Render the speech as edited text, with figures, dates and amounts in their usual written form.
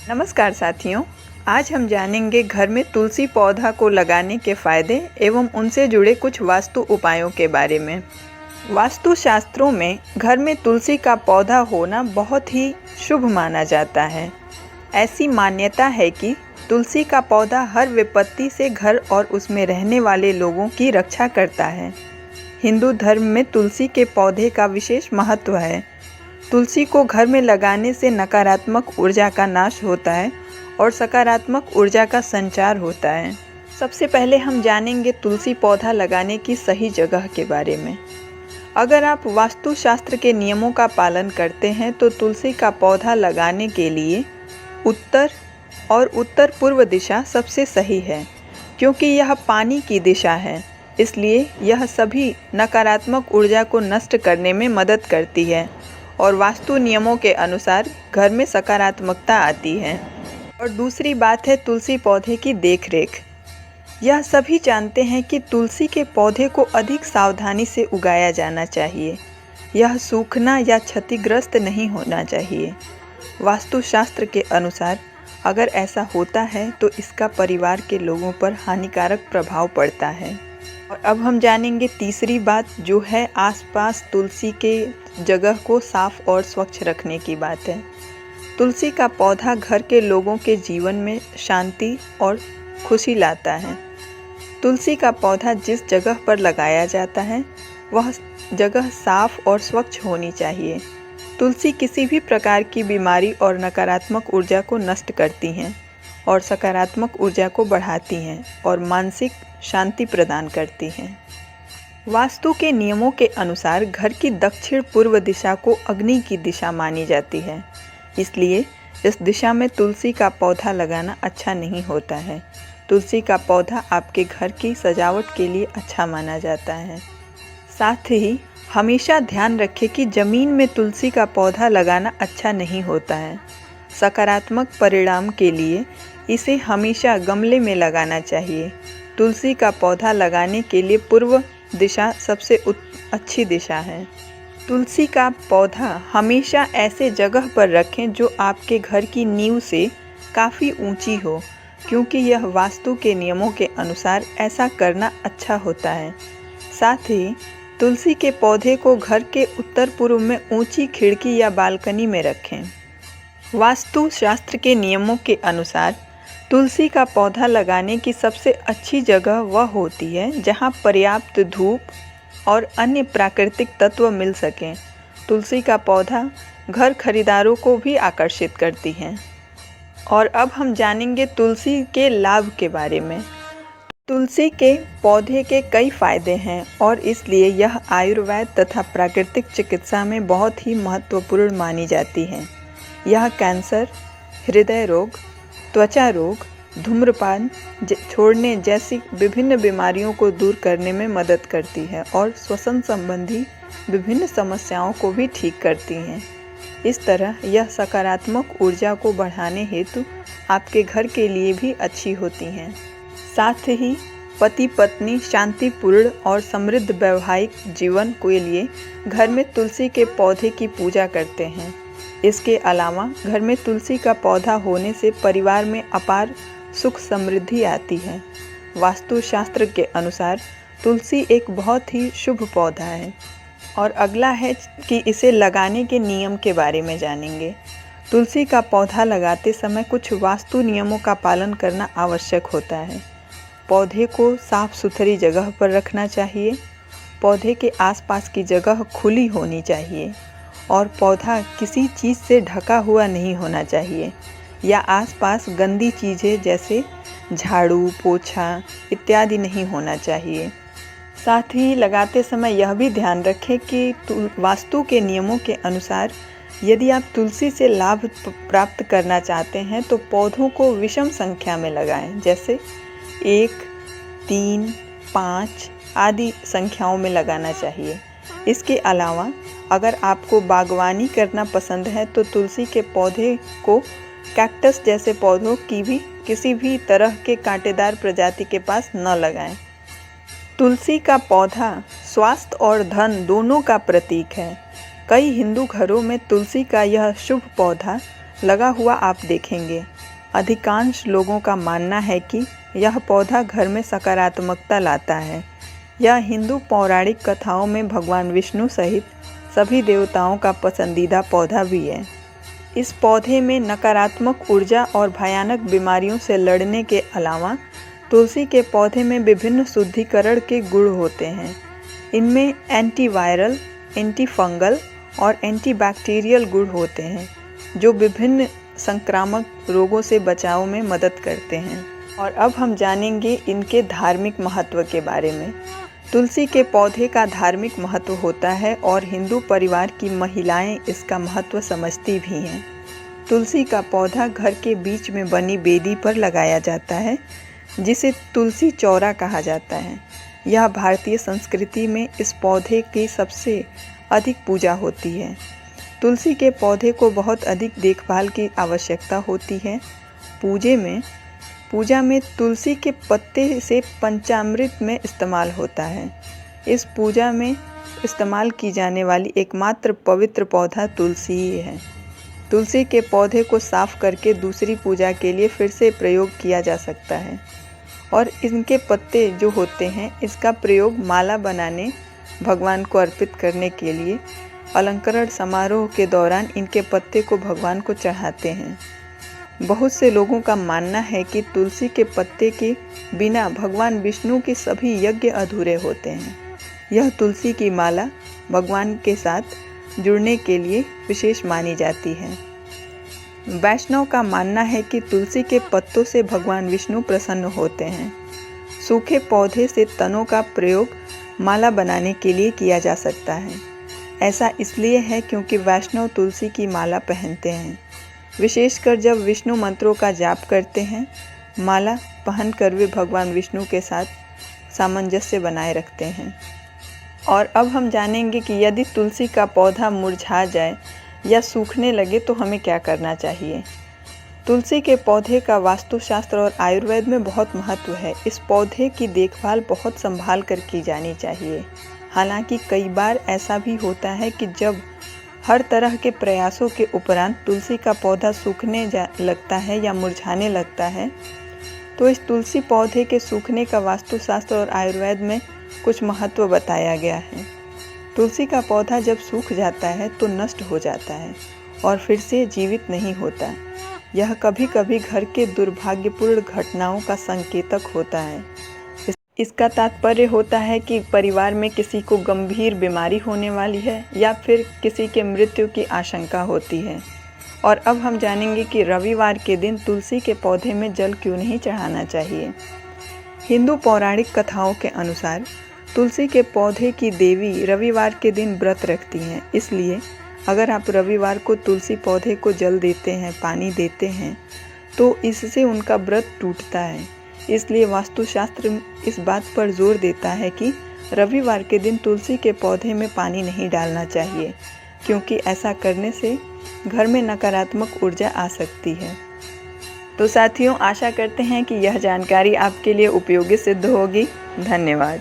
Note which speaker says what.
Speaker 1: नमस्कार साथियों, आज हम जानेंगे घर में तुलसी पौधा को लगाने के फायदे एवं उनसे जुड़े कुछ वास्तु उपायों के बारे में। वास्तु शास्त्रों में घर में तुलसी का पौधा होना बहुत ही शुभ माना जाता है। ऐसी मान्यता है कि तुलसी का पौधा हर विपत्ति से घर और उसमें रहने वाले लोगों की रक्षा करता है। हिंदू धर्म में तुलसी के पौधे का विशेष महत्व है। तुलसी को घर में लगाने से नकारात्मक ऊर्जा का नाश होता है और सकारात्मक ऊर्जा का संचार होता है। सबसे पहले हम जानेंगे तुलसी पौधा लगाने की सही जगह के बारे में। अगर आप वास्तुशास्त्र के नियमों का पालन करते हैं तो तुलसी का पौधा लगाने के लिए उत्तर और उत्तर पूर्व दिशा सबसे सही है, क्योंकि यह पानी की दिशा है। इसलिए यह सभी नकारात्मक ऊर्जा को नष्ट करने में मदद करती है और वास्तु नियमों के अनुसार घर में सकारात्मकता आती है। और दूसरी बात है तुलसी पौधे की देखरेख। यह सभी जानते हैं कि तुलसी के पौधे को अधिक सावधानी से उगाया जाना चाहिए। यह सूखना या क्षतिग्रस्त नहीं होना चाहिए। वास्तुशास्त्र के अनुसार अगर ऐसा होता है तो इसका परिवार के लोगों पर हानिकारक प्रभाव पड़ता है। और अब हम जानेंगे तीसरी बात, जो है आसपास तुलसी के जगह को साफ और स्वच्छ रखने की बात है। तुलसी का पौधा घर के लोगों के जीवन में शांति और खुशी लाता है। तुलसी का पौधा जिस जगह पर लगाया जाता है वह जगह साफ और स्वच्छ होनी चाहिए। तुलसी किसी भी प्रकार की बीमारी और नकारात्मक ऊर्जा को नष्ट करती हैं और सकारात्मक ऊर्जा को बढ़ाती हैं और मानसिक शांति प्रदान करती हैं। वास्तु के नियमों के अनुसार घर की दक्षिण पूर्व दिशा को अग्नि की दिशा मानी जाती है। इसलिए इस दिशा में तुलसी का पौधा लगाना अच्छा नहीं होता है। तुलसी का पौधा आपके घर की सजावट के लिए अच्छा माना जाता है। साथ ही हमेशा ध्यान रखें कि ज़मीन में तुलसी का पौधा लगाना अच्छा नहीं होता है। सकारात्मक परिणाम के लिए इसे हमेशा गमले में लगाना चाहिए। तुलसी का पौधा लगाने के लिए पूर्व दिशा सबसे अच्छी दिशा है। तुलसी का पौधा हमेशा ऐसे जगह पर रखें जो आपके घर की नींव से काफ़ी ऊंची हो, क्योंकि यह वास्तु के नियमों के अनुसार ऐसा करना अच्छा होता है। साथ ही तुलसी के पौधे को घर के उत्तर पूर्व में ऊंची खिड़की या बालकनी में रखें। वास्तु शास्त्र के नियमों के अनुसार तुलसी का पौधा लगाने की सबसे अच्छी जगह वह होती है जहां पर्याप्त धूप और अन्य प्राकृतिक तत्व मिल सकें। तुलसी का पौधा घर खरीदारों को भी आकर्षित करती है। और अब हम जानेंगे तुलसी के लाभ के बारे में। तुलसी के पौधे के कई फायदे हैं और इसलिए यह आयुर्वेद तथा प्राकृतिक चिकित्सा में बहुत ही महत्वपूर्ण मानी जाती है। यह कैंसर, हृदय रोग, त्वचा रोग, धूम्रपान छोड़ने जैसी विभिन्न बीमारियों को दूर करने में मदद करती है और श्वसन संबंधी विभिन्न समस्याओं को भी ठीक करती हैं। इस तरह यह सकारात्मक ऊर्जा को बढ़ाने हेतु आपके घर के लिए भी अच्छी होती हैं। साथ ही पति पत्नी शांतिपूर्ण और समृद्ध वैवाहिक जीवन के लिए घर में तुलसी के पौधे की पूजा करते हैं। इसके अलावा घर में तुलसी का पौधा होने से परिवार में अपार सुख समृद्धि आती है। वास्तुशास्त्र के अनुसार तुलसी एक बहुत ही शुभ पौधा है। और अगला है कि इसे लगाने के नियम के बारे में जानेंगे। तुलसी का पौधा लगाते समय कुछ वास्तु नियमों का पालन करना आवश्यक होता है। पौधे को साफ सुथरी जगह पर रखना चाहिए। पौधे के आसपास की जगह खुली होनी चाहिए और पौधा किसी चीज़ से ढका हुआ नहीं होना चाहिए या आसपास गंदी चीज़ें जैसे झाड़ू, पोछा इत्यादि नहीं होना चाहिए। साथ ही लगाते समय यह भी ध्यान रखें कि वास्तु के नियमों के अनुसार यदि आप तुलसी से लाभ प्राप्त करना चाहते हैं तो पौधों को विषम संख्या में लगाएं, जैसे 1, 3, 5 आदि संख्याओं में लगाना चाहिए। इसके अलावा अगर आपको बागवानी करना पसंद है तो तुलसी के पौधे को कैक्टस जैसे पौधों की भी किसी भी तरह के कांटेदार प्रजाति के पास न लगाएं। तुलसी का पौधा स्वास्थ्य और धन दोनों का प्रतीक है। कई हिंदू घरों में तुलसी का यह शुभ पौधा लगा हुआ आप देखेंगे। अधिकांश लोगों का मानना है कि यह पौधा घर में सकारात्मकता लाता है। यह हिंदू पौराणिक कथाओं में भगवान विष्णु सहित सभी देवताओं का पसंदीदा पौधा भी है। इस पौधे में नकारात्मक ऊर्जा और भयानक बीमारियों से लड़ने के अलावा तुलसी के पौधे में विभिन्न शुद्धिकरण के गुण होते हैं। इनमें एंटीवायरल, एंटीफंगल और एंटीबैक्टीरियल गुण होते हैं जो विभिन्न संक्रामक रोगों से बचाव में मदद करते हैं। और अब हम जानेंगे इनके धार्मिक महत्व के बारे में। तुलसी के पौधे का धार्मिक महत्व होता है और हिंदू परिवार की महिलाएं इसका महत्व समझती भी हैं। तुलसी का पौधा घर के बीच में बनी बेदी पर लगाया जाता है जिसे तुलसी चौरा कहा जाता है। यह भारतीय संस्कृति में इस पौधे की सबसे अधिक पूजा होती है। तुलसी के पौधे को बहुत अधिक देखभाल की आवश्यकता होती है। पूजा में तुलसी के पत्ते से पंचामृत में इस्तेमाल होता है। इस पूजा में इस्तेमाल की जाने वाली एकमात्र पवित्र पौधा तुलसी ही है। तुलसी के पौधे को साफ करके दूसरी पूजा के लिए फिर से प्रयोग किया जा सकता है और इनके पत्ते जो होते हैं इसका प्रयोग माला बनाने, भगवान को अर्पित करने के लिए, अलंकरण समारोह के दौरान इनके पत्ते को भगवान को चढ़ाते हैं। बहुत से लोगों का मानना है कि तुलसी के पत्ते के बिना भगवान विष्णु के सभी यज्ञ अधूरे होते हैं। यह तुलसी की माला भगवान के साथ जुड़ने के लिए विशेष मानी जाती है। वैष्णव का मानना है कि तुलसी के पत्तों से भगवान विष्णु प्रसन्न होते हैं। सूखे पौधे से तनों का प्रयोग माला बनाने के लिए किया जा सकता है। ऐसा इसलिए है क्योंकि वैष्णव तुलसी की माला पहनते हैं, विशेषकर जब विष्णु मंत्रों का जाप करते हैं। माला पहनकर वे भगवान विष्णु के साथ सामंजस्य बनाए रखते हैं। और अब हम जानेंगे कि यदि तुलसी का पौधा मुरझा जाए या सूखने लगे तो हमें क्या करना चाहिए। तुलसी के पौधे का वास्तुशास्त्र और आयुर्वेद में बहुत महत्व है। इस पौधे की देखभाल बहुत संभाल कर की जानी चाहिए। हालांकि कई बार ऐसा भी होता है कि जब हर तरह के प्रयासों के उपरांत तुलसी का पौधा सूखने लगता है या मुरझाने लगता है, तो इस तुलसी पौधे के सूखने का वास्तुशास्त्र और आयुर्वेद में कुछ महत्व बताया गया है। तुलसी का पौधा जब सूख जाता है तो नष्ट हो जाता है और फिर से जीवित नहीं होता। यह कभी कभी घर के दुर्भाग्यपूर्ण घटनाओं का संकेतक होता है। इसका तात्पर्य होता है कि परिवार में किसी को गंभीर बीमारी होने वाली है या फिर किसी के मृत्यु की आशंका होती है। और अब हम जानेंगे कि रविवार के दिन तुलसी के पौधे में जल क्यों नहीं चढ़ाना चाहिए। हिंदू पौराणिक कथाओं के अनुसार तुलसी के पौधे की देवी रविवार के दिन व्रत रखती हैं। इसलिए अगर आप रविवार को तुलसी पौधे को जल देते हैं, पानी देते हैं, तो इससे उनका व्रत टूटता है। इसलिए वास्तुशास्त्र इस बात पर जोर देता है कि रविवार के दिन तुलसी के पौधे में पानी नहीं डालना चाहिए, क्योंकि ऐसा करने से घर में नकारात्मक ऊर्जा आ सकती है। तो साथियों, आशा करते हैं कि यह जानकारी आपके लिए उपयोगी सिद्ध होगी। धन्यवाद।